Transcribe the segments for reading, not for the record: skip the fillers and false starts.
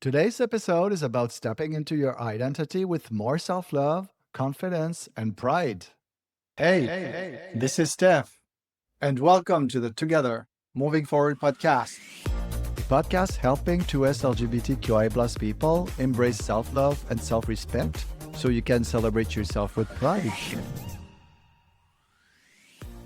Today's episode is about stepping into your identity with more self love, confidence, and pride. Hey, this is Steph, and welcome to the Together Moving Forward podcast. The podcast helping 2S LGBTQI plus people embrace self love and self respect so you can celebrate yourself with pride.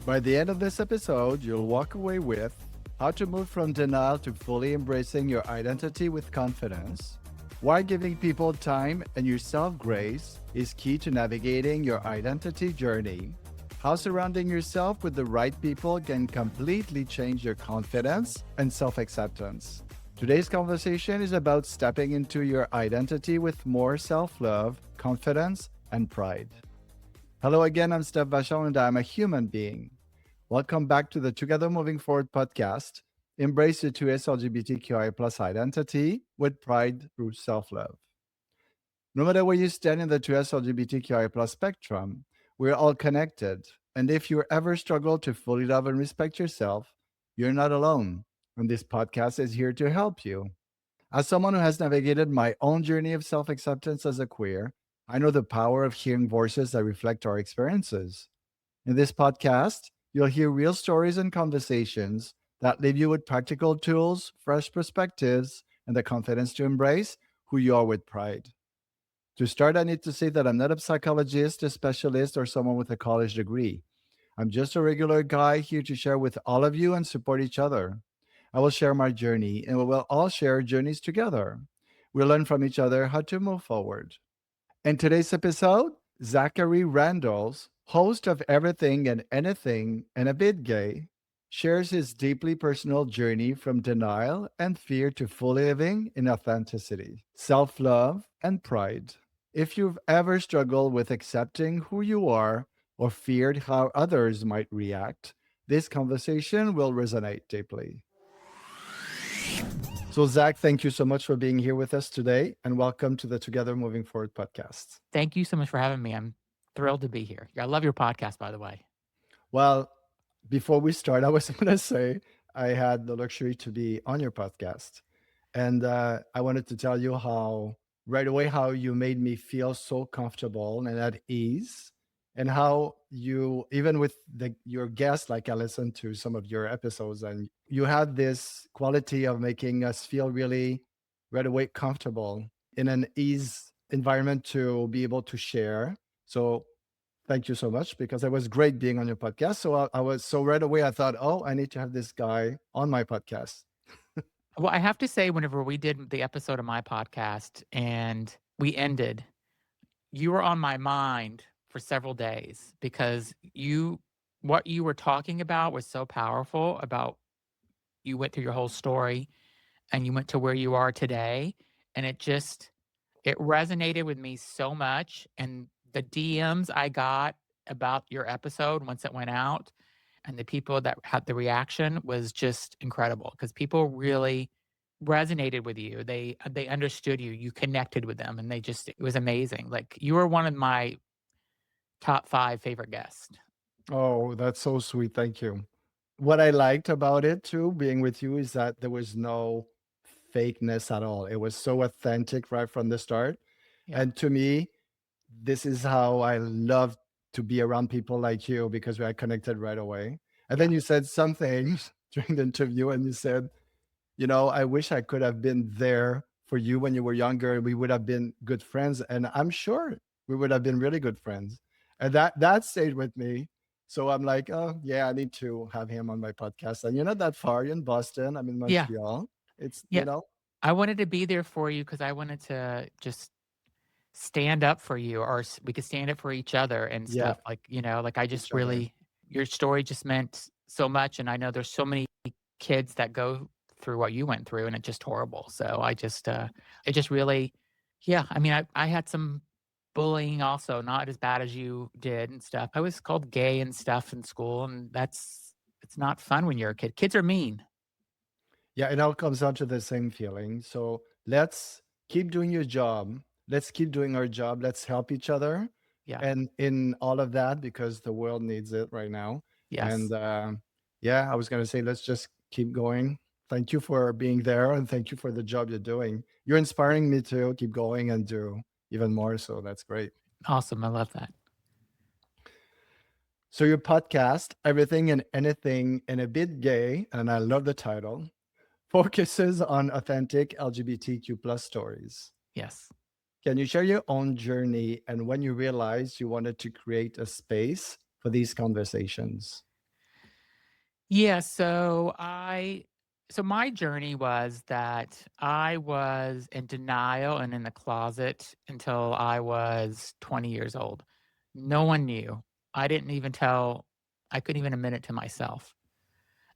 By the end of this episode, you'll walk away with how to move from denial to fully embracing your identity with confidence, why giving people time and yourself grace is key to navigating your identity journey, how surrounding yourself with the right people can completely change your confidence and self acceptance. Today's conversation is about stepping into your identity with more self love, confidence, and pride. Hello again, I'm Steph Vachon and I'm a human being. Welcome back to the Together Moving Forward podcast. Embrace your 2S LGBTQI plus identity with pride through self-love. No matter where you stand in the 2S LGBTQI plus spectrum, we're all connected. And if you ever struggle to fully love and respect yourself, you're not alone. And this podcast is here to help you. As someone who has navigated my own journey of self-acceptance as a queer, I know the power of hearing voices that reflect our experiences. In this podcast, you'll hear real stories and conversations that leave you with practical tools, fresh perspectives, and the confidence to embrace who you are with pride. To start, I need to say that I'm not a psychologist, a specialist, or someone with a college degree. I'm just a regular guy here to share with all of you and support each other. I will share my journey, and we will all share journeys together. We'll learn from each other how to move forward. In today's episode, Zachary Randles, host of Everything and Anything and a Bit Gay, shares his deeply personal journey from denial and fear to fully living in authenticity, self love, and pride. If you've ever struggled with accepting who you are or feared how others might react, this conversation will resonate deeply. So, Zach, thank you so much for being here with us today and welcome to the Together Moving Forward podcast. Thank you so much for having me. I'm thrilled to be here. I love your podcast, by the way. Well, before we start, I was going to say I had the luxury to be on your podcast. And I wanted to tell you how, right away, how you made me feel so comfortable and at ease. And how you, even with your guests, like I listened to some of your episodes, and you had this quality of making us feel really right away comfortable in an ease environment to be able to share. So thank you so much because it was great being on your podcast. So I was so right away I thought, oh, I need to have this guy on my podcast. Well, I have to say, whenever we did the episode of my podcast and we ended, you were on my mind for several days because what you were talking about was so powerful. About you went through your whole story and you went to where you are today, and it resonated with me so much. And the DMs I got about your episode once it went out, and the people that had the reaction was just incredible because people really resonated with you. They understood you. You connected with them, and it was amazing. Like, you were one of my top 5 favorite guests. Oh, that's so sweet. Thank you. What I liked about it too, being with you, is that there was no fakeness at all. It was so authentic right from the start. Yeah. And to me, this is how I love to be around people like you because we are connected right away. And Yeah. then you said something during the interview and you said, I wish I could have been there for you when you were younger. We would have been good friends. And I'm sure we would have been really good friends. And that stayed with me. So I'm like, oh yeah, I need to have him on my podcast. And you're not that far. You're in Boston. I'm in Yeah. Montreal. It's, Yeah. I wanted to be there for you because I wanted to just stand up for you, or we could stand up for each other and yeah, stuff. Like I each just other. really, your story just meant so much. And I know there's so many kids that go through what you went through, and it's just horrible. So it just really, yeah. I mean, I had some bullying also, not as bad as you did and stuff. I was called gay and stuff in school, and it's not fun when you're a kid. Kids are mean. Yeah, it all comes down to the same feeling. So let's keep doing your job. Let's keep doing our job. Let's help each other. Yeah. And in all of that, because the world needs it right now. And Yes. yeah, I was going to say, let's just keep going. Thank you for being there and thank you for the job you're doing. You're inspiring me to keep going and do even more. So that's great. Awesome. I love that. So your podcast, Everything and Anything and a Bit Gay, and I love the title, focuses on authentic LGBTQ plus stories. Yes. Can you share your own journey and when you realized you wanted to create a space for these conversations? Yeah, so my journey was that I was in denial and in the closet until I was 20 years old. No one knew. I didn't even tell I couldn't even admit it to myself.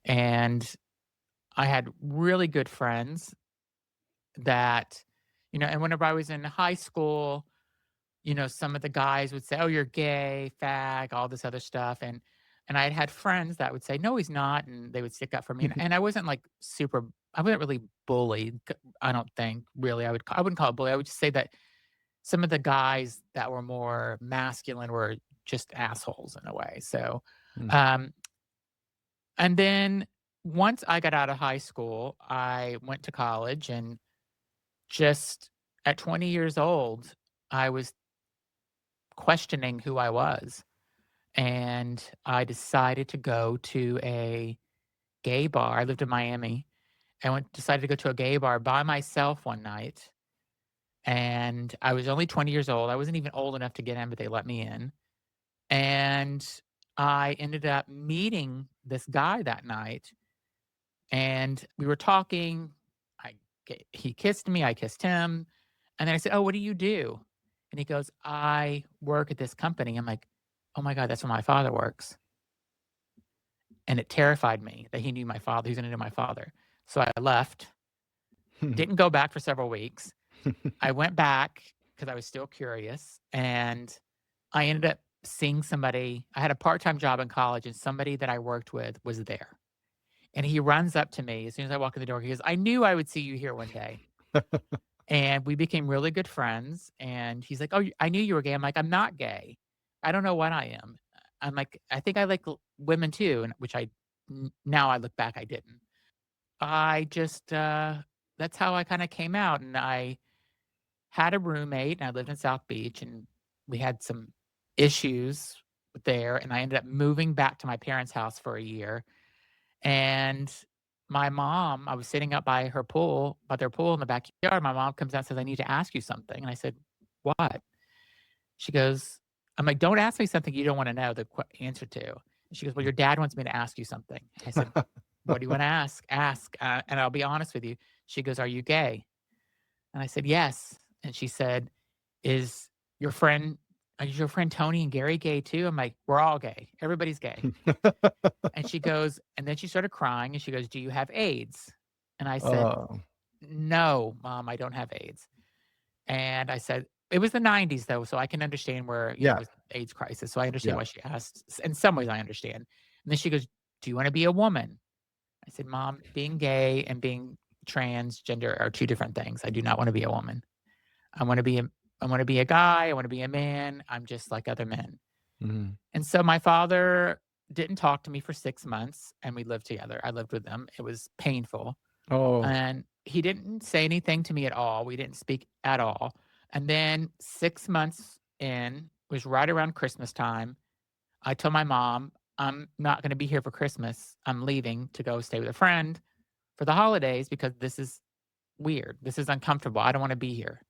And I had really good friends that, and whenever I was in high school, some of the guys would say, "Oh, you're gay, fag," all this other stuff, and I had friends that would say, "No, he's not," and they would stick up for me, and I wasn't like I wasn't really bullied. I don't think really. I wouldn't call it bully. I would just say that some of the guys that were more masculine were just assholes in a way. So, Mm. um, and then once I got out of high school, I went to college, and just at 20 years old, I was questioning who I was. And I decided to go to a gay bar. I lived in Miami. I decided to go to a gay bar by myself one night. And I was only 20 years old. I wasn't even old enough to get in, but they let me in. And I ended up meeting this guy that night. And we were talking. He kissed me. I kissed him. And then I said, "Oh, what do you do?" And he goes, "I work at this company." I'm like, "Oh my God, that's where my father works." And it terrified me that he knew my father. He was gonna know my father. So I left, didn't go back for several weeks. I went back because I was still curious, and I ended up seeing somebody. I had a part-time job in college, and somebody that I worked with was there. And he runs up to me as soon as I walk in the door. He goes, "I knew I would see you here one day." And we became really good friends. And he's like, "Oh, I knew you were gay." I'm like, "I'm not gay. I don't know what I am." I'm like, "I think I like women too," and which now I look back, I didn't. I just that's how I kind of came out, and I had a roommate, and I lived in South Beach, and we had some issues there, and I ended up moving back to my parents' house for a year. And my mom, I was sitting up by their pool in the backyard. My mom comes out and says, "I need to ask you something." And I said, "What?" She goes, I'm like, "Don't ask me something you don't want to know the answer to." And she goes, "Well, your dad wants me to ask you something." I said, "What do you want to ask? Ask, and I'll be honest with you." She goes, "Are you gay?" And I said, "Yes." And she said, "Is your friend, is your friend Tony and Gary gay too?" I'm like, "We're all gay. Everybody's gay." And she goes, and then she started crying and she goes, "Do you have AIDS?" And I said, Oh, "No, mom, I don't have AIDS." And I said, it was the 90s though, so I can understand where, it yeah, was AIDS crisis. So I understand yeah. why she asked. In some ways I understand. And then she goes, "Do you want to be a woman?" I said, "Mom, being gay and being transgender are two different things. I do not want to be a woman. I want to be a I want to be a guy. I want to be a man. I'm just like other men." Mhm. And so my father didn't talk to me for 6 months, and we lived together. I lived with him. It was painful. Oh, And he didn't say anything to me at all. We didn't speak at all. And then 6 months in, was right around Christmas time, I told my mom, "I'm not gonna be here for Christmas. I'm leaving to go stay with a friend for the holidays because this is weird. This is uncomfortable. I don't wanna be here."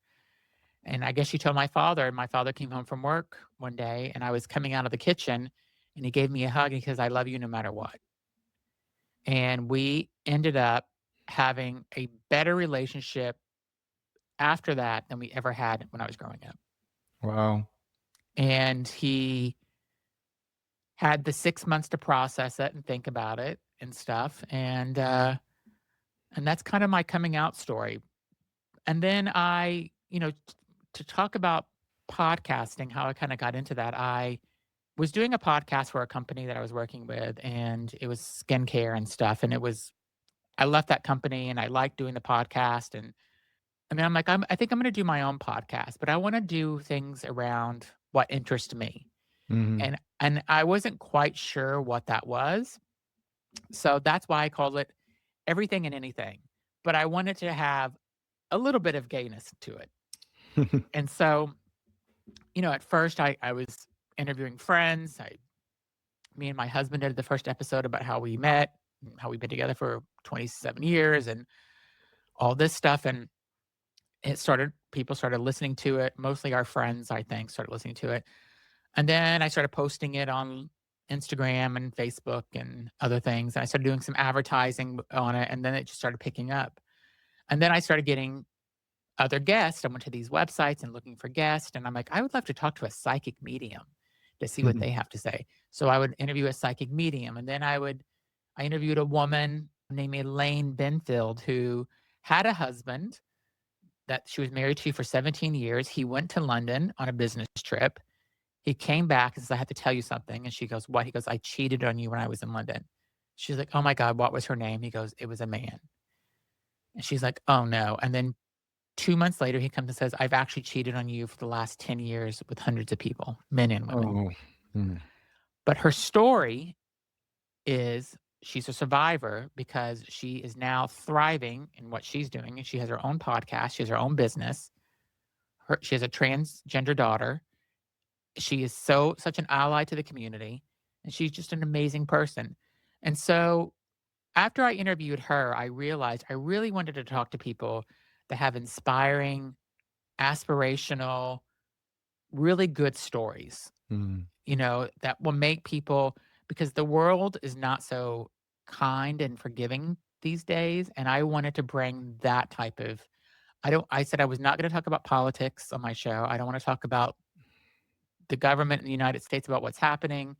And I guess she told my father, and my father came home from work one day, and I was coming out of the kitchen, and he gave me a hug, and he says, "I love you no matter what." And we ended up having a better relationship after that than we ever had when I was growing up. wow. And he had the 6 months to process it and think about it and stuff, and that's kind of my coming out story. And then to talk about podcasting, how I kinda got into that, I was doing a podcast for a company that I was working with, and it was skincare and stuff, and I left that company, and I liked doing the podcast, and then I'm like, I think I'm gonna do my own podcast, but I wanna do things around what interests me. Mhm. And I wasn't quite sure what that was. So that's why I called it everything and anything, but I wanted to have a little bit of gayness to it. And so, at first I was interviewing friends. Me and my husband did the first episode about how we met, and how we've been together for 27 years and all this stuff. And people started listening to it. Mostly our friends, I think, started listening to it. And then I started posting it on Instagram and Facebook and other things. And I started doing some advertising on it. And then it just started picking up. And then I started getting other guests. I went to these websites and looking for guests. And I'm like, I would love to talk to a psychic medium to see what they have to say. So I would interview a psychic medium. And then I interviewed a woman named Elaine Benfield who had a husband that she was married to for 17 years. He went to London on a business trip. He came back and says, I have to tell you something. And she goes, what? He goes, I cheated on you when I was in London. She's like, oh my God, what was her name? He goes, it was a man. And she's like, oh no. And then 2 months later, he comes and says, I've actually cheated on you for the last 10 years with hundreds of people, men and women. Oh. Mm. But her story is she's a survivor because she is now thriving in what she's doing. And she has her own podcast. She has her own business. She has a transgender daughter. She is such an ally to the community, and she's just an amazing person. And so after I interviewed her, I realized I really wanted to talk to people that have inspiring, aspirational, really good stories, Mm. that will make people, because the world is not so kind and forgiving these days. And I wanted to bring that type of, I said I was not going to talk about politics on my show. I don't want to talk about the government in the United States about what's happening.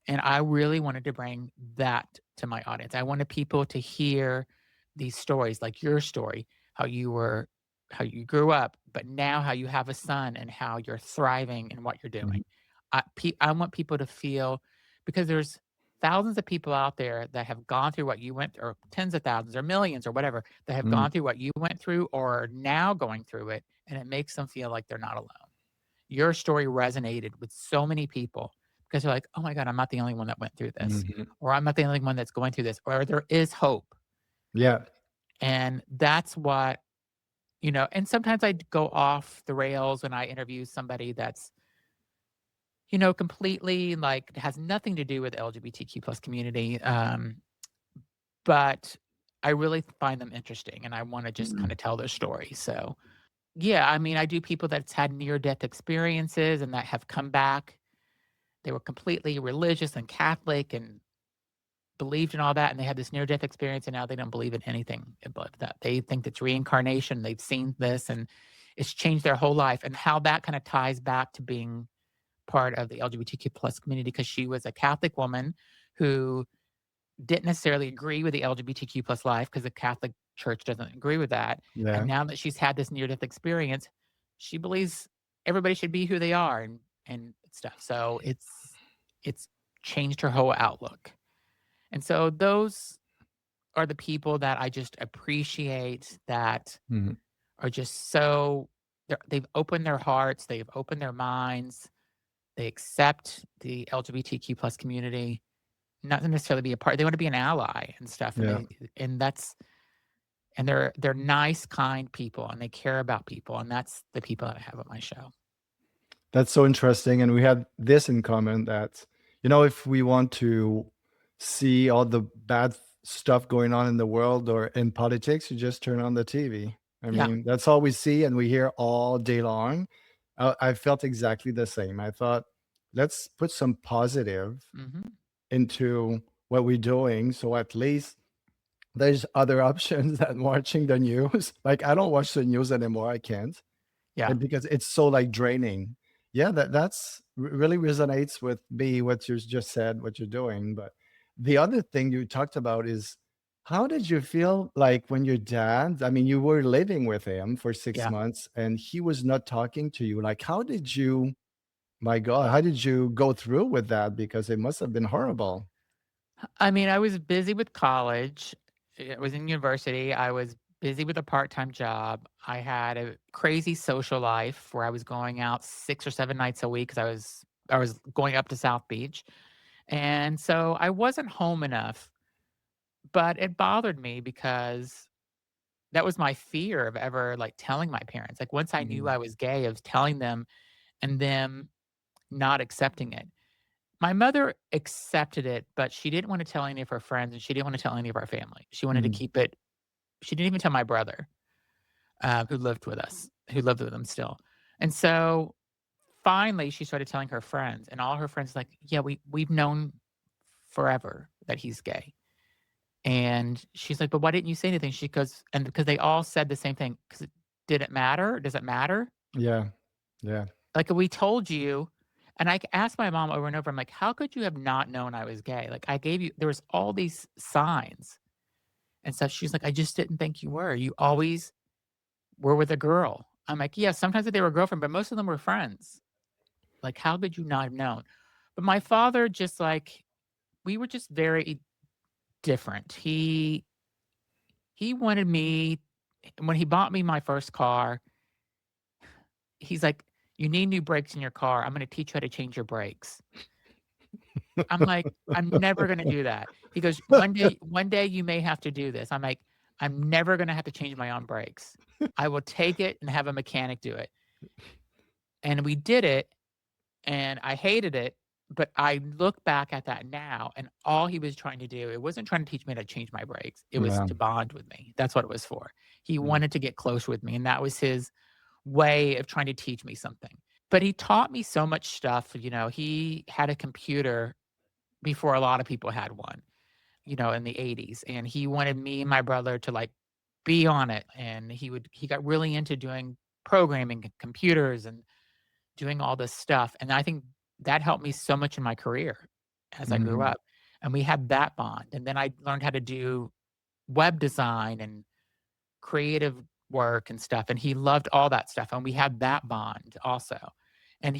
And I really wanted to bring that to my audience. I wanted people to hear these stories, like your story, how you grew up, but now how you have a son and how you're thriving in what you're Mhm. doing. I want people to feel, because there's thousands of people out there that have gone through what you went through, or tens of thousands or millions or whatever, that have Mm. gone through what you went through or are now going through it. And it makes them feel like they're not alone. Your story resonated with so many people because they're like, "Oh my god, I'm not the only one that went through this," Mhm. or "I'm not the only one that's going through this," or there is hope. Yeah. And that's what, and sometimes I go off the rails when I interview somebody that's, completely, like, has nothing to do with the LGBTQ plus community, but I really find them interesting, and I wanna just Mm. kinda tell their story. So, yeah, I mean, I do people that's had near-death experiences and that have come back. They were completely religious and Catholic and believed in all that, and they had this near death experience, and now they don't believe in anything but that. They think it's reincarnation. They've seen this, and it's changed their whole life, and how that kind of ties back to being part of the LGBTQ plus community, because she was a Catholic woman who didn't necessarily agree with the LGBTQ plus life because the Catholic Church doesn't agree with that. And Yeah. now that she's had this near death experience, she believes everybody should be who they are and stuff. So it's changed her whole outlook. And so those are the people that I just appreciate, that Mhm. are just so they've opened their hearts, they've opened their minds, they accept the LGBTQ plus community, not to necessarily be a part. They want to be an ally and stuff, and Yeah. they're nice, kind people, and they care about people, and that's the people that I have on my show. That's so interesting. And we had this in common that, if we want to see all the bad stuff going on in the world or in politics, you just turn on the TV. I Yeah. mean, that's all we see and we hear all day long. I felt exactly the same. I thought, let's put some positive Mhm. into what we're doing. So at least there's other options than watching the news. Like, I don't watch the news anymore. I can't. Yeah. And because it's so, like, draining. Yeah, that's really resonates with me, what you just said, what you're doing. But the other thing you talked about is, how did you feel like when your dad, I mean, you were living with him for 6 Yeah. months and he was not talking to you? Like, how did you my god, how did you go through with that? Because it must have been horrible. I mean, I was busy with college. I was in university. I was busy with a part-time job. I had a crazy social life where I was going out 6 or 7 nights a week because I was going up to South Beach. And so I wasn't home enough but it bothered me because that was my fear of ever, like, telling my parents. Like, once I knew Mhm. I was gay, I was telling them and them not accepting it. My mother accepted it, but she didn't wanna tell any of her friends, and she didn't wanna tell any of our family. She wanted to Mhm. keep it. She didn't even tell my brother, who lived with us, who lived with them still. And so, finally, she started telling her friends, and all her friends like, "Yeah, we've known forever that he's gay." And she's like, "But why didn't you say anything?" She goes, and because they all said the same thing, "'Cause did it matter? Does it matter? Yeah. Yeah. Like, we told you." And I asked my mom over and over, I'm like, "How could you have not known I was gay? Like, I gave you there was all these signs and stuff." She's like, "I just didn't think you were. You always were with a girl." I'm like, "Yeah, sometimes they were a girlfriend, but most of them were friends. Like, how could you not have known?" But my father just, like, we were just very different. He wanted me when he bought me my first car, he's like, "You need new brakes in your car. I'm gonna teach you how to change your brakes." I'm like, "I'm never gonna do that." He goes, "One day you may have to do this." I'm like, "I'm never gonna have to change my own brakes. I will take it and have a mechanic do it." And we did it, and I hated it, but I look back at that now, and all he was trying to do, it wasn't trying to teach me how to change my brakes, it was Yeah. to bond with me. That's what it was for. He Mm. wanted to get close with me, and that was his way of trying to teach me something. But he taught me so much stuff. He had a computer before a lot of people had one, in the '80s, and he wanted me and my brother to, like, be on it, and he got really into doing programming and computers and doing all this stuff, and I think that helped me so much in my career as I grew Mhm. up, and we had that bond, and then I learned how to do web design and creative work and stuff, and he loved all that stuff, and we had that bond also. And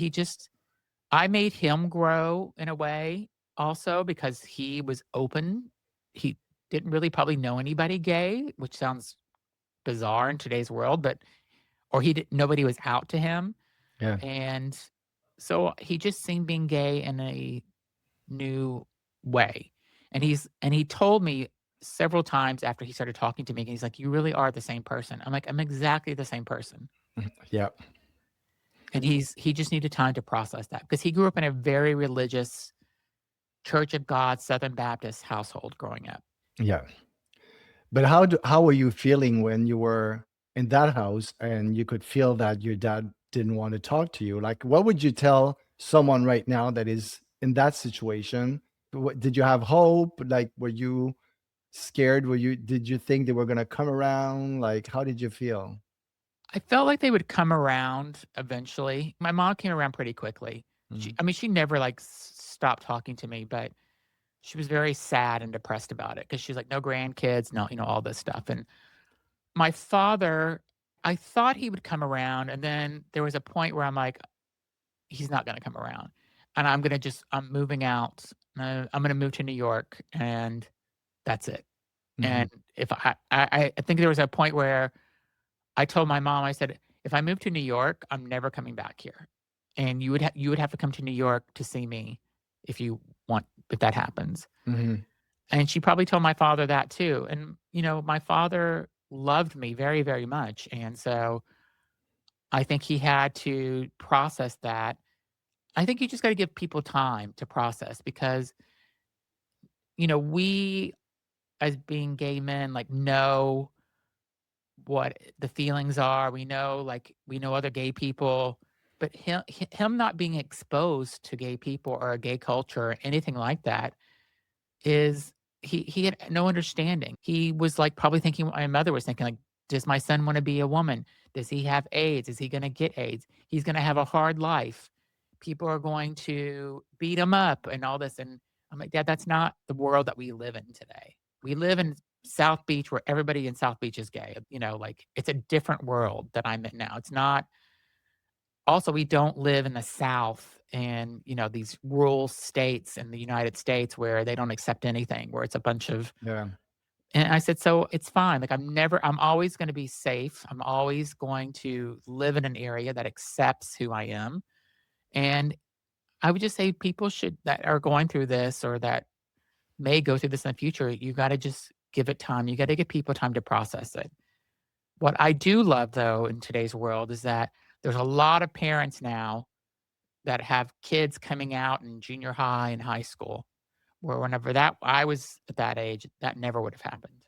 I made him grow in a way also because he was open. He didn't really probably know anybody gay, which sounds bizarre in today's world, but or he didn't nobody was out to him. Yeah. And so he just seen being gay in a new way. And he told me several times after he started talking to me, and he's like, "You really are the same person." I'm like, "I'm exactly the same person." Yeah. And he just needed time to process that because he grew up in a very religious Church of God Southern Baptist household growing up. Yeah. But how were you feeling when you were in that house and you could feel that your dad didn't want to talk to you? Like, what would you tell someone right now that is in that situation? Did you have hope? Like, were you scared? Did you think they were going to come around? Like, how did you feel? I felt like they would come around eventually. My mom came around pretty quickly. Mhm. She never like stopped talking to me, but she was very sad and depressed about it because she's like, no grandkids, no, all this stuff. And my father, I thought he would come around. And then there was a point where I'm like, he's not going to come around. And I'm moving out. I'm going to move to New York and that's it. Mhm. And if I think there was a point where I told my mom, I said, "If I move to New York, I'm never coming back here, and you would have to come to New York to see me if you if that happens." Mhm. And she probably told my father that too, and, my father loved me very, very much, and so I think he had to process that. I think you just gotta give people time to process because, we as being gay men, like, know what the feelings are. We know other gay people, but him not being exposed to gay people or a gay culture or anything like that is he had no understanding. He was like probably thinking what my mother was thinking, like, does my son want to be a woman? Does he have AIDS? Is he going to get AIDS? He's going to have a hard life. People are going to beat him up and all this. And I'm like, Dad, that's not the world that we live in today. We live in South Beach where everybody in South Beach is gay. Like it's a different world that I'm in now. It's not also, we don't live in the South and, these rural states in the United States where they don't accept anything, where it's a bunch of Yeah. and I said, "So it's fine. Like I'm always gonna be safe. I'm always going to live in an area that accepts who I am." And I would just say people should that are going through this or that may go through this in the future. You got to just give it time. You got to give people time to process it. What I do love, though, in today's world is that there's a lot of parents now that have kids coming out in junior high and high school, where whenever that I was at that age, that never would have happened.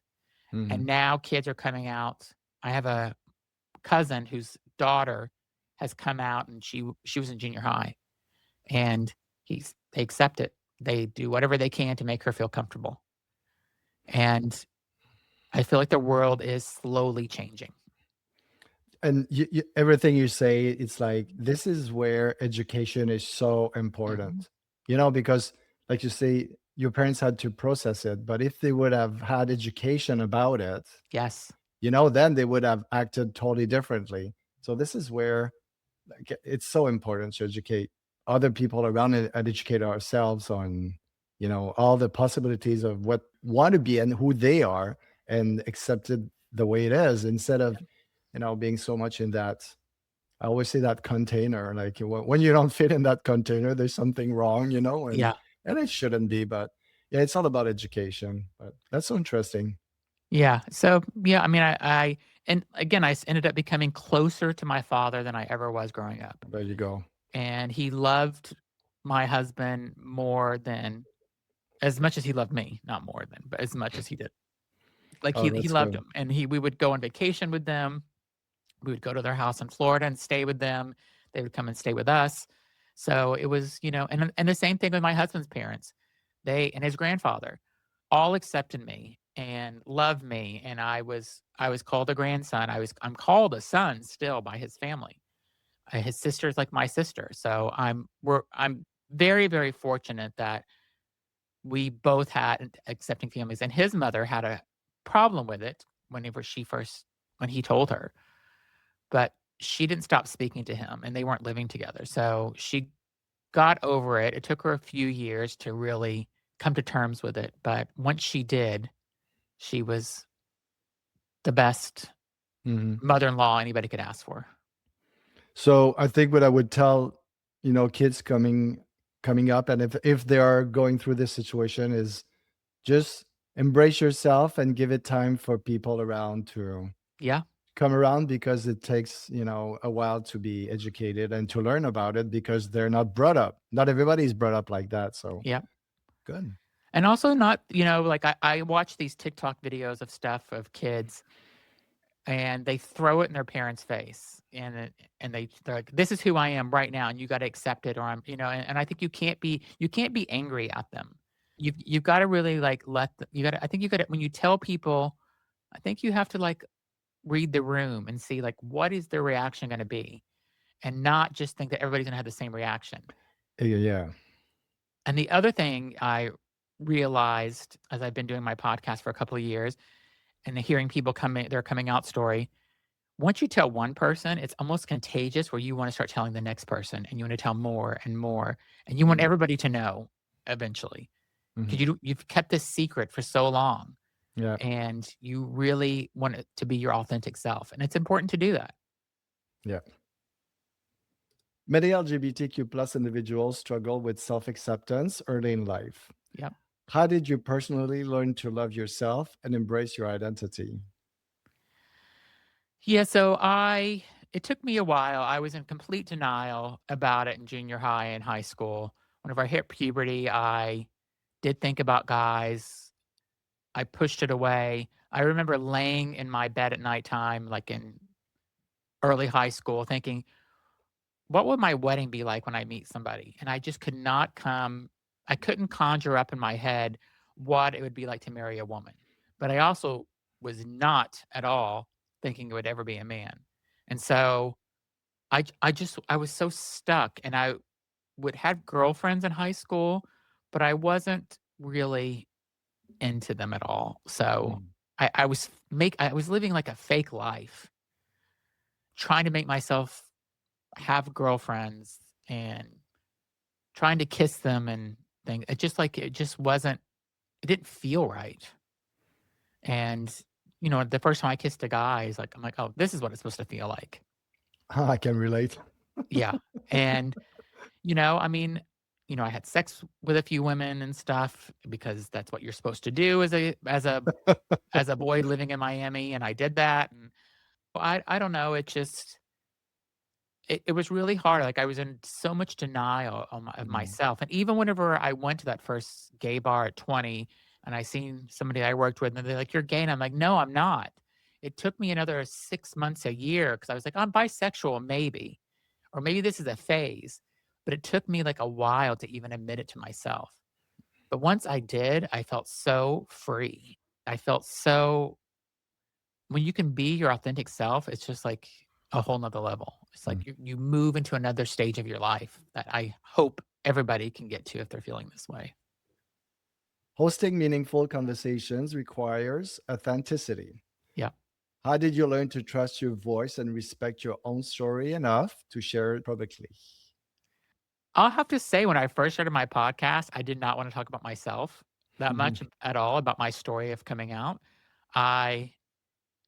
And Hmm. now kids are coming out. I have a cousin whose daughter has come out, and she was in junior high, and they accept it. They do whatever they can to make her feel comfortable. And I feel like the world is slowly changing. And everything you say, it's like this is where education is so Mhm. important, because like you say, your parents had to process it, but if they would have had education about it, Yes. then they would have acted totally differently. So this is where, like, it's so important to educate other people around it and educate ourselves on, all the possibilities of what want to be and who they are, and accept it the way it is, instead of, being so much in that. I always say that container, like when you don't fit in that container, there's something wrong, and Yeah. it shouldn't be. But yeah, it's all about education. But that's so interesting. Yeah. So, yeah, I mean, I and again, ended up becoming closer to my father than I ever was growing up. There you go. And he loved my husband more than as much as he loved me, not more than, but as much as he did. Like Oh, he that's loved good. him, and we would go on vacation with them. We would go to their house in Florida and stay with them. They would come and stay with us. So it was, and the same thing with my husband's parents. They and his grandfather all accepted me and loved me, and I was called a grandson. I'm called a son still by his family. His sister's like my sister. So I'm very, very fortunate that we both had accepting families, and his mother had a problem with it whenever when he told her, but she didn't stop speaking to him, and they weren't living together. So she got over it. It took her a few years to really come to terms with it, but once she did, she was the best Mhm. mother-in-law anybody could ask for. So I think what I would tell, kids coming up, and if they are going through this situation, is just embrace yourself and give it time for people around to Yeah, come around, because it takes, a while to be educated and to learn about it, because they're not brought up. Not everybody's brought up like that. So yeah. good. And also not, like I watch these TikTok videos of stuff of kids and they throw it in their parents' face and they're like, "This is who I am right now, and you got to accept it," or I'm, and I think you can't be angry at them. You've got to really like you got to. I think you got to when you tell people. I think you have to like read the room and see like what is their reaction going to be, and not just think that everybody's going to have the same reaction. Yeah. And the other thing I realized as I've been doing my podcast for a couple of years and hearing people their coming out story, once you tell one person, it's almost contagious where you wanna start telling the next person, and you wanna tell more and more, and you want Mhm. everybody to know eventually, Mhm. 'cause you've kept this secret for so long, Yeah. and you really want it to be your authentic self, and it's important to do that. Yeah. Many LGBTQ plus individuals struggle with self acceptance early in life. Yep. How did you personally learn to love yourself and embrace your identity? Yeah, so it took me a while. I was in complete denial about it in junior high and high school. Whenever I hit puberty, I did think about guys. I pushed it away. I remember laying in my bed at nighttime, like in early high school, thinking, what would my wedding be like when I meet somebody? And I just I couldn't conjure up in my head what it would be like to marry a woman. But I also was not at all thinking it would ever be a man. And so I was so stuck, and I would have girlfriends in high school, but I wasn't really into them at all. So Mhm. I was living like a fake life, trying to make myself have girlfriends and trying to kiss them and things. It just wasn't it didn't feel right. And the first time I kissed a guy, I'm like, "Oh, this is what it's supposed to feel like." I can relate. Yeah. And I mean, I had sex with a few women and stuff because that's what you're supposed to do as a boy living in Miami, and I did that, and I don't know, it was really hard, like, I was in so much denial of Mm, myself, and even whenever I went to that first gay bar at 20 and I seen somebody I worked with, and they're like, "You're gay," and I'm like, "No, I'm not." It took me another 6 months, a year, because I was like, "I'm bisexual, maybe, or maybe this is a phase," but it took me, like, a while to even admit it to myself. But once I did, I felt so free. I felt so when you can be your authentic self, it's just like a whole nother level. It's mm. like you move into another stage of your life that I hope everybody can get to if they're feeling this way. Hosting meaningful conversations requires authenticity. Yeah. How did you learn to trust your voice and respect your own story enough to share it publicly? I'll have to say when I first started my podcast, I did not want to talk about myself that much at all, about my story of coming out. I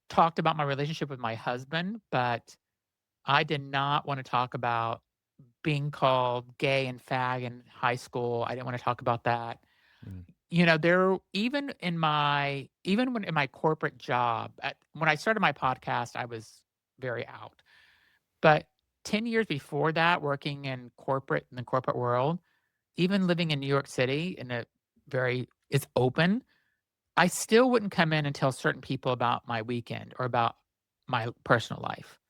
talked about my relationship with my husband, but I did not want to talk about being called gay and fag in high school. I didn't want to talk about that. Mm, There even when in my corporate job, when I started my podcast, I was very out. But 10 years before that, working in the corporate world, even living in New York City in a very it's open, I still wouldn't come in and tell certain people about my weekend or about my personal life.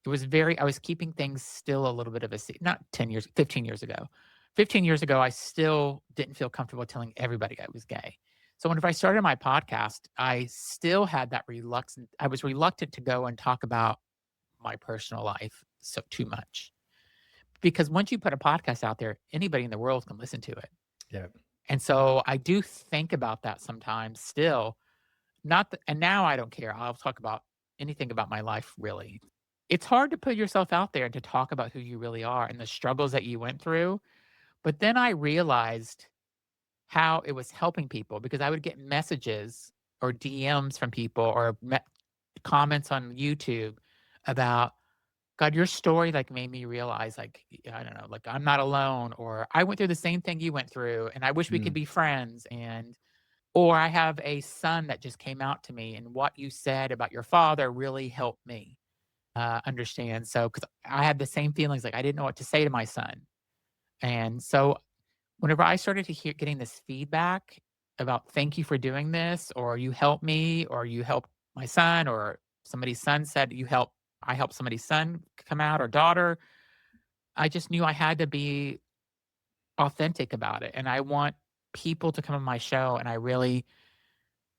I was keeping things still a little bit of a secret. Not 10 years, 15 years ago. 15 years ago, I still didn't feel comfortable telling everybody I was gay. So whenever I started my podcast, I still had that reluctant I was reluctant to go and talk about my personal life so too much. Because once you put a podcast out there, anybody in the world can listen to it. yeah. And so I do think about that sometimes still. Not th and now I don't care. I'll talk about anything about my life, really. It's hard to put yourself out there and to talk about who you really are and the struggles that you went through, but then I realized how it was helping people because I would get messages or DMs from people or comments on YouTube about, "God, your story, like, made me realize, like, I don't know, like, I'm not alone," or, "I went through the same thing you went through, and I wish we could Mm, be friends," or I have a son that just came out to me, and what you said about your father really helped me, understand. So, because I had the same feelings, like I didn't know what to say to my son. And so, whenever I started to getting this feedback about "Thank you for doing this," or "You helped me," or "You helped my son," or somebody's son said, I helped somebody's son come out or daughter," I just knew I had to be authentic about it. And I want people to come on my show, and I really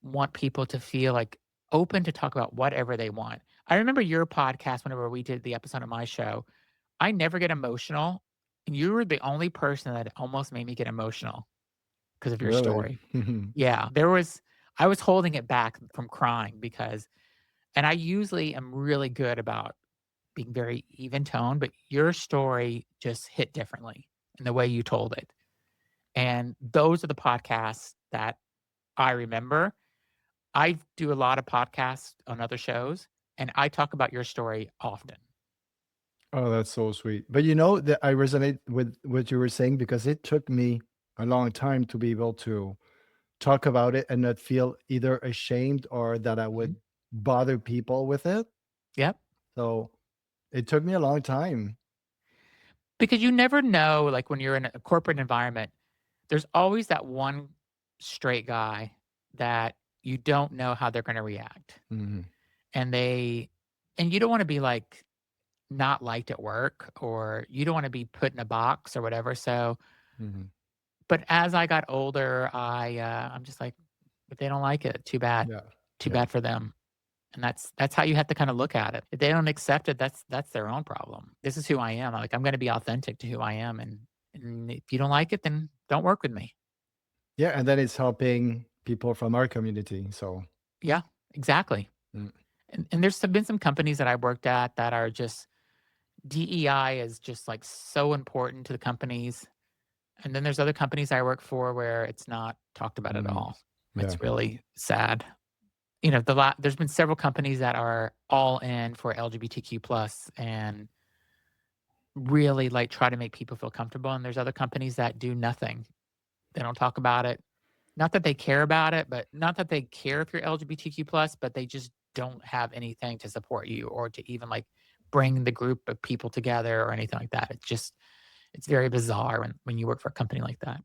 want people to feel, like, open to talk about whatever they want. I remember your podcast whenever we did the episode of my show, I never get emotional, and you were the only person that almost made me get emotional because of your really? story. Yeah, I was holding it back from crying because and I usually am really good about being very even tone, but your story just hit differently in the way you told it. And those are the podcasts that I remember. I do a lot of podcasts on other shows, and I talk about your story often. Oh, that's so sweet. But you know that I resonate with what you were saying because it took me a long time to be able to talk about it and not feel either ashamed or that I Mhm. would bother people with it. Yep. So it took me a long time. Because you never know, like, when you're in a corporate environment, there's always that one straight guy that you don't know how they're gonna react. Mhm, And they and you don't wanna be, like, not liked at work, or you don't wanna be put in a box or whatever, so mhm. but as I got older, I'm just like, "If they don't like it, too bad. Yeah, Too yeah. bad for them." And that's how you have to kinda look at it. If they don't accept it, that's their own problem. This is who I am. Like, I'm gonna be authentic to who I am, and if you don't like it, then don't work with me. Yeah, and then it's helping people from our community, so Yeah, exactly. mm, And there's been some companies that I worked at that are just DEI is just, like, so important to the companies, and then there's other companies I work for where it's not talked about at mm, all. yeah. It's really sad. There's been several companies that are all in for LGBTQ+, and really, like, try to make people feel comfortable, and there's other companies that do nothing. They don't talk about it. Not that they care about it, but not that they care if you're LGBTQ+, but they just don't have anything to support you or to even, like, bring the group of people together or anything like that. It's very bizarre when you work for a company like that.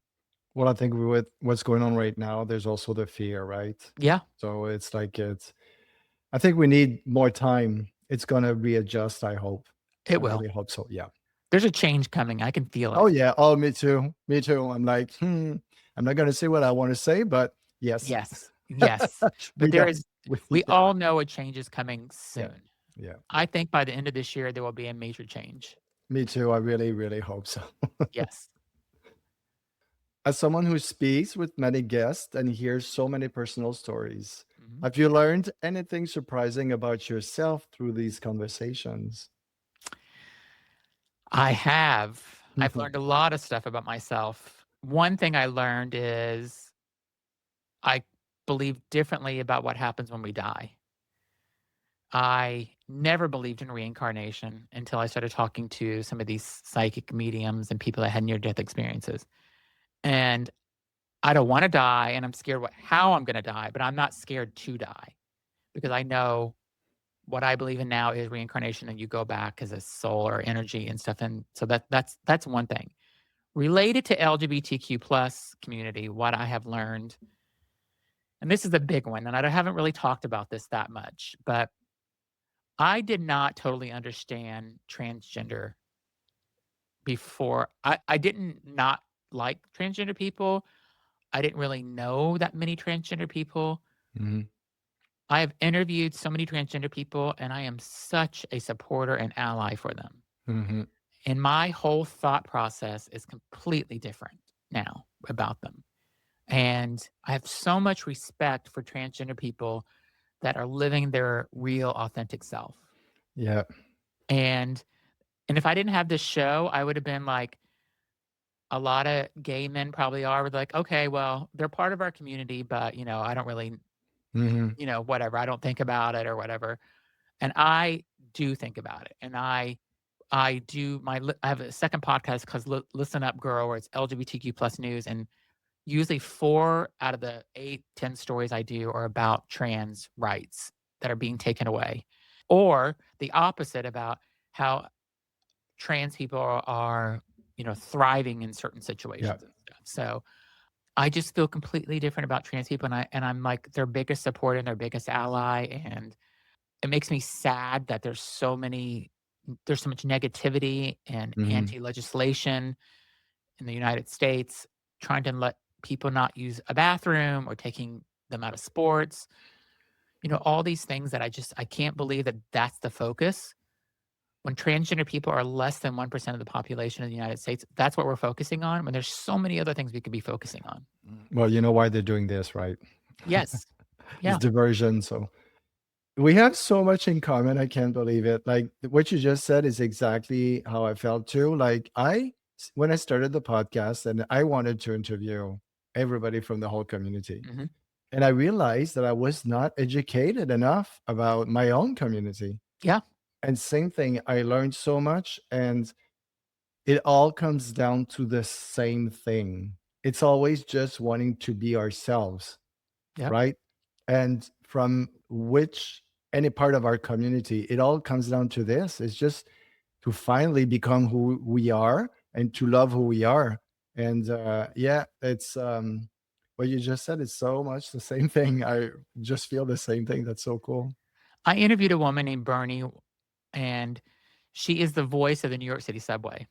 Well, I think with what's going on right now, there's also the fear, right? Yeah, So it's like I think we need more time. It's gonna readjust, I hope. it I will. really hope so, yeah. There's a change coming. I can feel Oh, it. yeah. Oh, me too. Me too. I'm like, I'm not gonna say what I wanna say, but yes. Yes, yes. But We there know. is We we yeah, all know a change is coming yeah, soon. yeah, I yeah. think by the end of this year, there will be a major change. Me too. I really, really hope so. Yes. As someone who speaks with many guests and hears so many personal stories, Mhm. have you learned anything surprising about yourself through these conversations? I have. I've learned a lot of stuff about myself. One thing I learned is I believe differently about what happens when we die. I never believed in reincarnation until I started talking to some of these psychic mediums and people that had near death experiences. And I don't want to die and I'm scared how I'm going to die, but I'm not scared to die because I know what I believe in now is reincarnation and you go back as a soul or energy and stuff. And so that's one thing. Related to LGBTQ plus community, what I have learned, and this is a big one, and I haven't really talked about this that much, but I did not totally understand transgender before. I didn't not like transgender people. I didn't really know that many transgender people. Mhm, I have interviewed so many transgender people, and I am such a supporter and ally for them. mhm. And my whole thought process is completely different now about them. And I have so much respect for transgender people that are living their real authentic self. Yeah. And if I didn't have this show, I would have been like a lot of gay men probably are with like, okay, well, they're part of our community, but I don't really, Mhm. whatever. I don't think about it or whatever. And I do think about it. And I do I have a second podcast called Listen Up Girl, where it's LGBTQ plus news. And usually 4 out of the 8, 10 stories I do are about trans rights that are being taken away, or the opposite about how trans people are thriving in certain Yeah. situations and stuff. So I just feel completely different about trans people, and I'm like their biggest supporter and their biggest ally, and it makes me sad that there's so much negativity and Mhm. anti-legislation in the United States, trying to let people not use a bathroom or taking them out of sports. All these things that I can't believe that that's the focus. When transgender people are less than 1% of the population of the United States, that's what we're focusing on when there's so many other things we could be focusing on. Well, you know why they're doing this, right? Yes. It's Yeah. diversion, so we have so much in common, I can't believe it. Like, what you just said is exactly how I felt too. Like, when I started the podcast and I wanted to interview everybody from the whole community, Mhm. and I realized that I was not educated enough about my own community. Yeah. And same thing, I learned so much, and it all comes down to the same thing. It's always just wanting to be ourselves, Yep. right? And from which any part of our community, it all comes down to this. It's just to finally become who we are and to love who we are. And yeah, it's what you just said is so much the same thing. I just feel the same thing. That's so cool. I interviewed a woman named Bernie, and she is the voice of the New York City subway.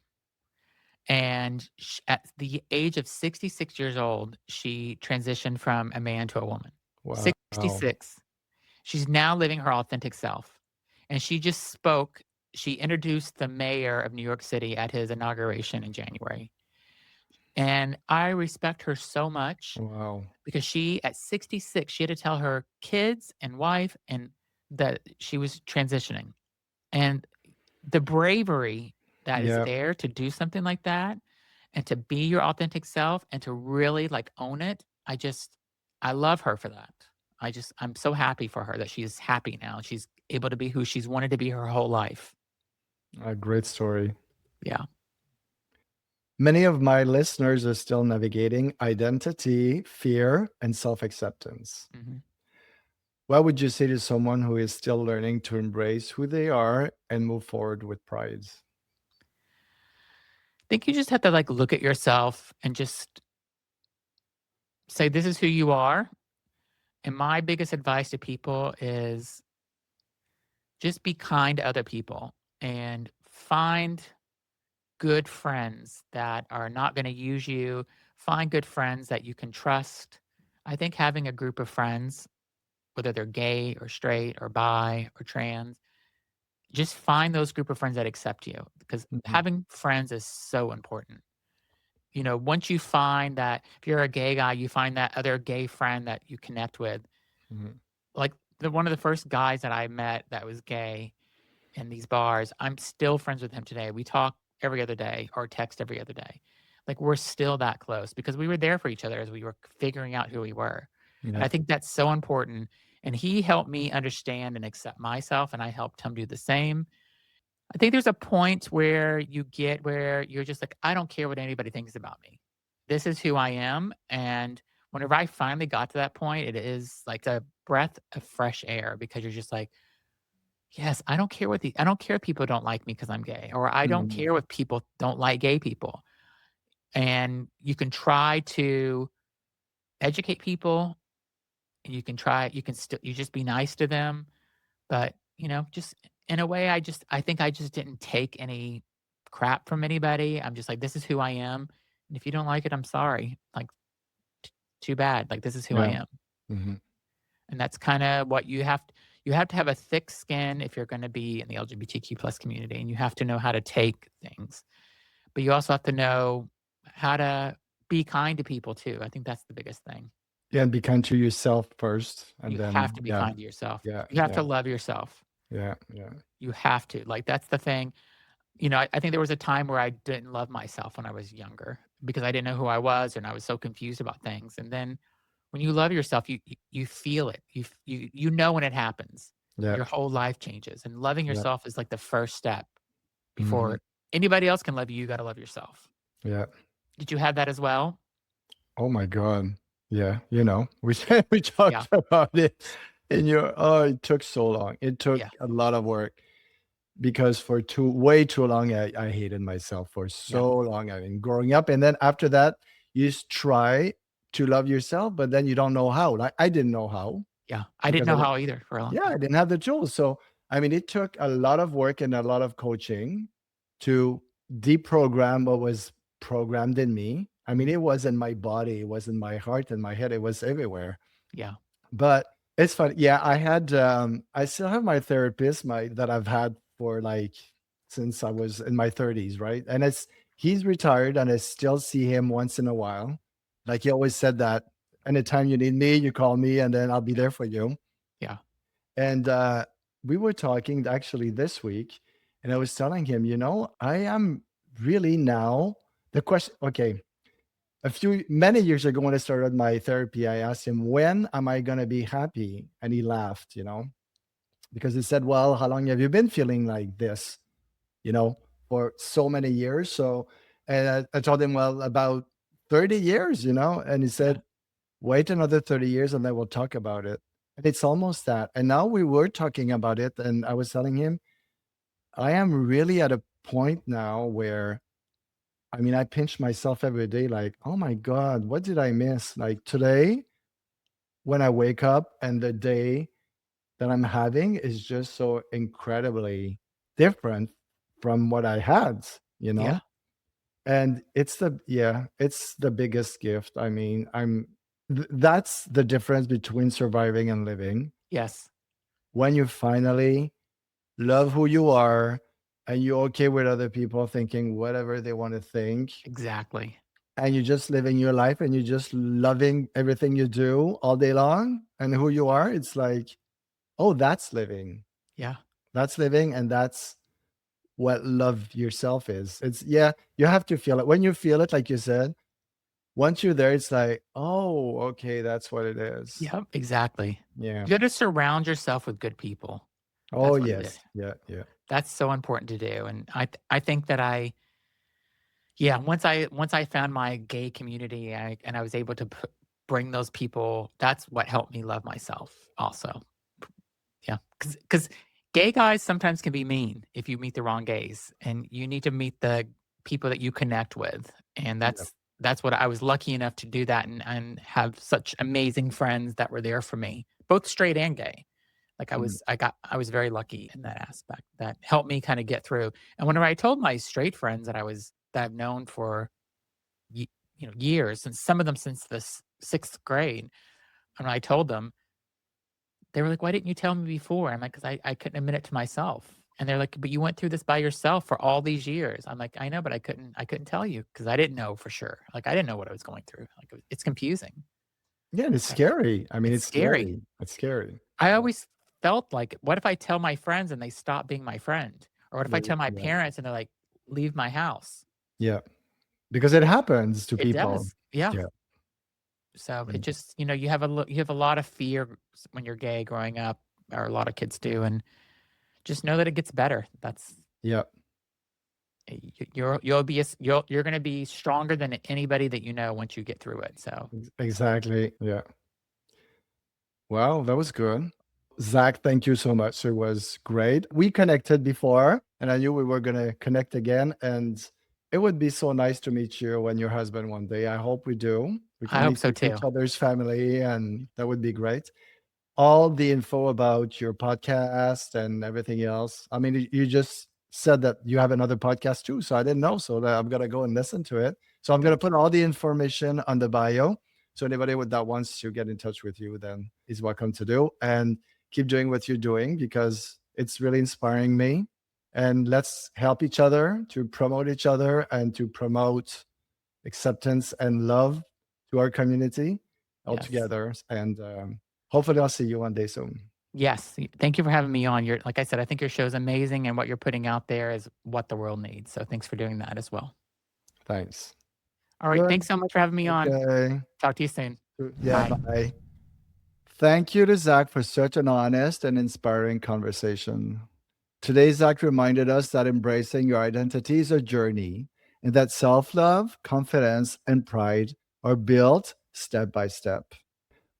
And at the age of 66 years old, she transitioned from a man to a woman. Wow. 66. She's now living her authentic self. And she just spoke. She introduced the mayor of New York City at his inauguration in January. And I respect her so much Wow. because at 66, she had to tell her kids and wife and that she was transitioning. And the bravery that is Yeah, there to do something like that and to be your authentic self and to really like own it, I love her for that. I'm so happy for her that she's happy now. She's able to be who she's wanted to be her whole life. a great story. Yeah. Many of my listeners are still navigating identity, fear, and self acceptance. Mhm. What would you say to someone who is still learning to embrace who they are and move forward with pride? I think you just have to, like, look at yourself and just say, "This is who you are." And my biggest advice to people is just be kind to other people and find good friends that are not gonna use you. Find good friends that you can trust. I think having a group of friends, whether they're gay or straight or bi or trans, just find those group of friends that accept you, because Mhm, having friends is so important. You know, once you find that if you're a gay guy, you find that other gay friend that you connect with. mhm. Like, one of the first guys that I met that was gay in these bars, I'm still friends with him today. We talk every other day or text every other day. Like, we're still that close because we were there for each other as we were figuring out who we were. And Yeah. I think that's so important. And he helped me understand and accept myself, and I helped him do the same. I think there's a point where you get where you're just like, I don't care what anybody thinks about me. This is who I am. And whenever I finally got to that point, it is like a breath of fresh air because you're just like, yes, I don't care if people don't like me because I'm gay, or I don't Mhm. care if people don't like gay people. And you can try to educate people, and you can still, you just be nice to them. But, just in a way, I think I just didn't take any crap from anybody. I'm just like, this is who I am. And if you don't like it, I'm sorry. Like, t- too bad. Like, this is who I Yeah. am. Mhm. And that's kind of what you have to have a thick skin if you're going to be in the LGBTQ plus community, and you have to know how to take things. But you also have to know how to be kind to people too. I think that's the biggest thing. Yeah, and be kind to yourself first, and You have then to be yeah, kind to yourself. yeah, You have yeah, to love yourself. yeah, yeah, You have to. Like, that's the thing. I think there was a time where I didn't love myself when I was younger because I didn't know who I was and I was so confused about things. And then when you love yourself, you feel it. You know when it happens. yeah, Your whole life changes. And loving yeah, yourself is like the first step mhm, before anybody else can love you. You got to love yourself. yeah. Did you have that as well? Oh my god. Yeah, we we Yeah. talked about it in your oh, it took so long. It took Yeah. a lot of work because for way too long, I hated myself for Yeah. so long. I mean, growing up, and then after that, you just try to love yourself, but then you don't know how. Like, I didn't know how Yeah. I didn't because know how either for a long yeah, I time. didn't have the tools. So, I mean, it took a lot of work and a lot of coaching to deprogram what was programmed in me. I mean, Mhm. it was in my body, it was in my heart and my head, it was everywhere. Yeah. But it's funny. Yeah, I still have my therapist, my that I've had for like since I was in my 30s, right? And he's retired and I still see him once in a while. Like he always said that anytime you need me, you call me and then I'll be Yeah. there for you. Yeah. And we were talking actually this week, and I was telling him, I am really now the question. Okay, many years ago when I started my therapy, I asked him, when am I going to be happy? And he laughed, because he said, well, how long have you been feeling like this, for so many years? So, and I told him, well, about 30 years, and he Yeah. said, wait another 30 years and then we'll talk about it. And it's almost that. And now we were talking about it, and I was telling him, I am really at a point now where I mean, I pinch myself every day like, oh my God, what did I miss? Like today, when I wake up and the day that I'm having is just so incredibly different from what I had, you Yeah. know? And it's the biggest gift. I mean, that's the difference between surviving and living. Yes. When you finally love who you are and you're okay with other people thinking whatever they want to think, Exactly. and you're just living your life and you're just loving everything you do all day long and who you are, it's like, oh, that's living. Yeah. That's living, and that's what love yourself is. It's yeah, you have to feel it. When you feel it, like you said, once you're there, it's like, oh, okay, that's what it is. Yep. Exactly. Yeah. You got to surround yourself with good people. Oh, That's what it is. yes. Yeah, yeah. That's so important to do. And I think that Yeah, once I found my gay community, and I was able to bring those people, that's what helped me love myself also. Yeah, because gay guys sometimes can be mean if you meet the wrong gays, and you need to meet the people that you connect with, and Yeah. that's what I was lucky enough to do that and have such amazing friends that were there for me, both straight and gay. Like Mm. I was very lucky in that aspect that helped me kind of get through. And whenever I told my straight friends that I've known for ye years, and some of them since the 6th grade, and I told them, they were like, "Why didn't you tell me before?" I'm like, "'Cause I couldn't admit it to myself." And they're like, "But you went through this by yourself for all these years." I'm like, "I know, but I couldn't tell you because I didn't know for sure." Like, I didn't know what I was going through. Like, it's confusing. Yeah, and it's Uh, scary. I mean, it's it's scary. scary. It's scary. I Yeah. always felt like, what if I tell my friends and they stop being my friend? Or what if I Yeah. tell my Yeah. parents and they're like, "Leave my house?" Yeah. Because it happens to It people. does. Yeah. Yeah. So it Mm. just, you have a lot of fear when you're gay growing up, or a lot of kids do, and just know that it gets better. That's Yeah. you're gonna be stronger than anybody that you know once you get through it. So Exactly. Yeah. Well, that was good. Zach, thank you so much. It was great. We connected before, and I knew we were going to connect again. And it would be so nice to meet you and your husband one day. I hope we do. We I can hope meet so with too. each other's family, and that would be great. All the info about your podcast and everything else. I mean, you just said that you have another podcast too, so I didn't know. So that I'm gonna go and listen to it. So I'm gonna Thank put all the information on the bio. So anybody that wants to get in touch with you, then is welcome to do and keep doing what you're doing because it's really inspiring me. And let's help each other to promote each other and to promote acceptance and love to our community you. all Yes. together. And hopefully, I'll see you one day soon. Yes. Thank you for having me on. Like I said, I think your show is amazing, and what you're putting out there is what the world needs. So thanks for doing that as well. Thanks. All right. Good. Thanks so much for having me on. Okay. Talk to you soon. Yeah. Bye. Bye. Thank you to Zach for such an honest and inspiring conversation. Today, Zach reminded us that embracing your identity is a journey and that self love, confidence, and pride are built step by step.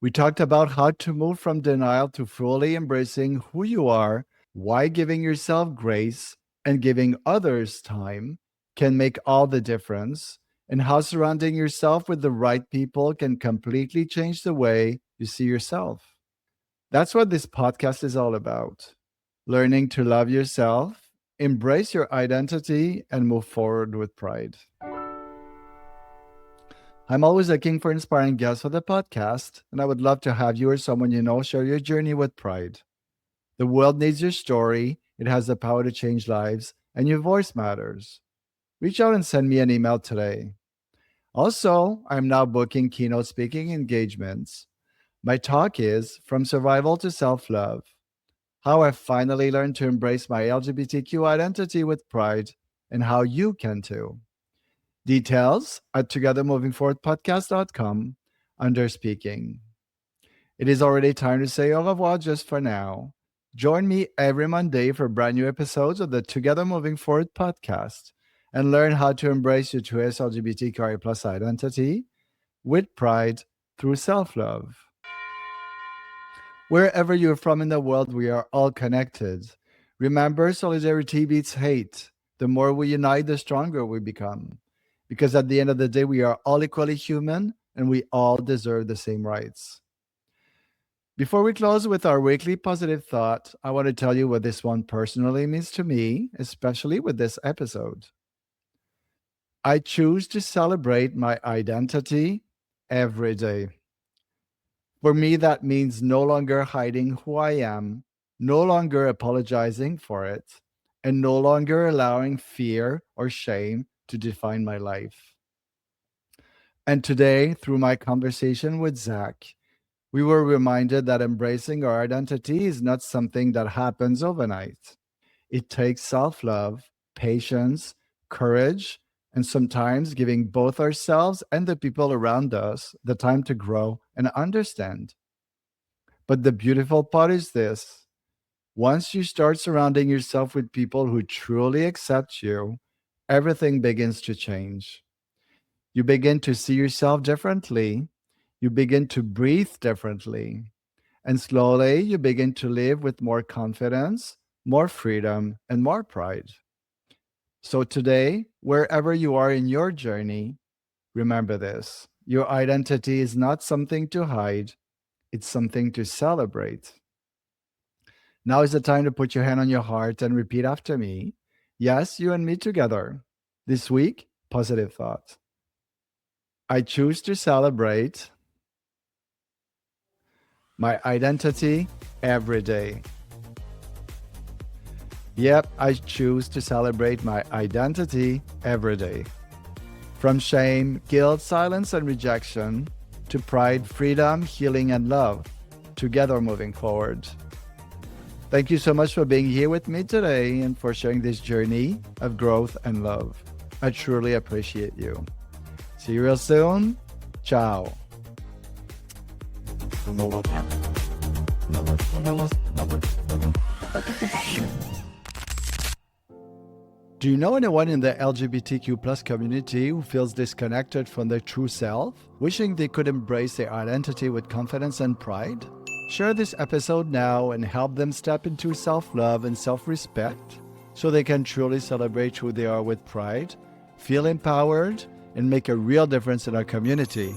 We talked about how to move from denial to fully embracing who you are, why giving yourself grace and giving others time can make all the difference, and how surrounding yourself with the right people can completely change the way you see yourself. That's what this podcast is all about: learning to love yourself, embrace your identity, and move forward with pride. I'm always looking for inspiring guests for the podcast, and I would love to have you or someone you know share your journey with pride. The world needs your story, it has the power to change lives, and your voice matters. Reach out and send me an email today. Also, I'm now booking keynote speaking engagements. My talk is From Survival to Self Love: How I Finally Learned to Embrace My LGBTQ Identity with Pride, and how you can too. Details at togethermovingforwardpodcast.com under speaking. It is already time to say au revoir just for now. Join me every Monday for brand new episodes of the Together Moving Forward podcast and learn how to embrace your truest LGBTQIA plus identity with pride through self love. Wherever you're from in the world, we are all connected. Remember, solidarity beats hate. The more we unite, the stronger we become. Because at the end of the day, we are all equally human and we all deserve the same rights. Before we close with our weekly positive thought, I want to tell you what this one personally means to me, especially with this episode. I choose to celebrate my identity every day. For me, that means no longer hiding who I am, no longer apologizing for it, and no longer allowing fear or shame to define my life. And today, through my conversation with Zach, we were reminded that embracing our identity is not something that happens overnight. It takes self love, patience, courage, and sometimes giving both ourselves and the people around us the time to grow and understand. But the beautiful part is this: once you start surrounding yourself with people who truly accept you, everything begins to change. You begin to see yourself differently. You begin to breathe differently. And slowly, you begin to live with more confidence, more freedom, and more pride. So, today, wherever you are in your journey, remember this: your identity is not something to hide, it's something to celebrate. Now is the time to put your hand on your heart and repeat after me. Yes, you and me together. This week, positive thought. I choose to celebrate my identity every day. Yep, I choose to celebrate my identity every day. From shame, guilt, silence, and rejection to pride, freedom, healing, and love, together moving forward. Thank you so much for being here with me today and for sharing this journey of growth and love. I truly appreciate you. See you real soon. Ciao. Do you know anyone in the LGBTQ plus community who feels disconnected from their true self, wishing they could embrace their identity with confidence and pride? Share this episode now and help them step into self-love and self-respect so they can truly celebrate who they are with pride, feel empowered, and make a real difference in our community.